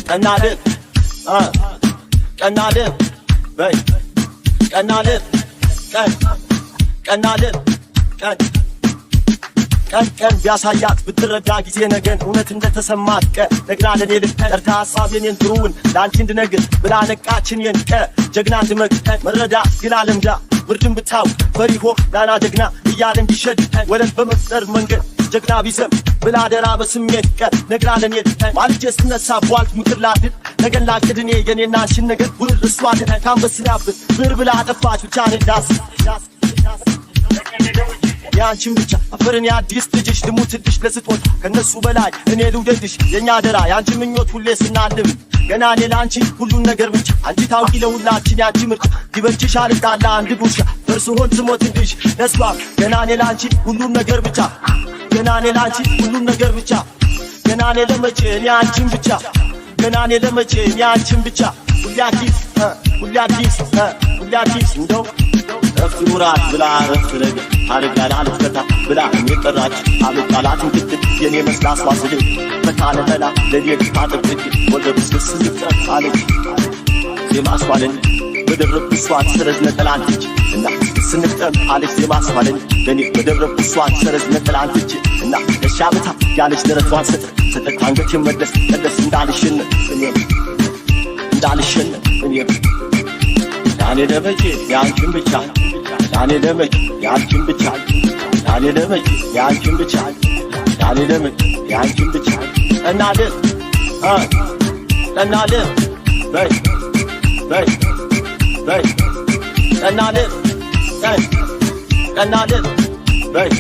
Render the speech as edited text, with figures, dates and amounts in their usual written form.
ቀናልብ ቀናልብ በይ ቀናልብ ቀናልብ ቀን ቢያሳያት ብትረዳ ጊዜ ነገን እውነት እንደተሰማት ነግራ ለኔ ልትጠርታ ሐሳብ የኔን ትሩውን ለአንቺ እንድነግር ብላ ነቃችን የንቀ ጀግና እንድመግ መረዳ ግላ ለምዳ ብርድን ብታው ፈሪሆ ዳና ጀግና እያለ እንዲሸድ ወለን በመፍጠር መንገድ ጀግና ቢሰም ብላ ደራ በስሜት ነግራ ለኔ ማልጄ ስነሳ ቧልት ምክር ላድል ነገን ላቅድኔ የኔና አንቺን ነገር ውርር እሷን ካንበስናብት ብር ብላ አጠፋች ብቻ ነዳስ ያንቺን ብቻ አፈርን ያዲስ ልጅሽ ልሙትልሽ ለስጦታ ከነሱ በላይ እኔ ልውደድሽ የኛ ደራ ያንቺ ምኞት ሁሌ ስናልም ገና እኔ ላንቺ ሁሉን ነገር ብቻ አንቺ ታውቂ ለሁላችን ያንቺ ምርጫ ሊበጅሽ አልጣላ አንድ ጉርሻ እርሱ ሆን ትሞትልሽ ለሷ ገና እኔ ላንቺ ሁሉን ነገር ብቻ ገና እኔ ላንቺ ሁሉን ነገር ብቻ ገና እኔ ለመቼ እኔ አንቺን ብቻ ገና እኔ ለመቼ እኔ አንቺን ብቻ ሁሌ አዲስ እንደው እፍኑራት ብላ ረፍረግ አረጋላ አልፈታ ብላ የጠራች አልጣላት እንክትል የኔ መስላ አስዋስል ፈታለላ ለኔ ታጥብቅ ወደ ብስስ ይጣል የማስዋልን በደረብ ሷት ሰረዝ ነጠላንች እና ስንቀም አለች የማስዋልን ለኔ በደረብ ሷት ሰረዝ ነጠላንች እና ለሻምታ ያለች ደረቷን ሰጠ አንገት ይመለስ ቀደስ እንዳልሽን እኔ ያኔ ደመቼ ያንቺን ብቻ ያኔ ደመቼ ያንቺን ብቻ ያኔ ደመቼ ያንቺን ብቻ ያኔ ደመቼ ያንቺን ብቻ ቀናልብ በይ ቀናልብ በይ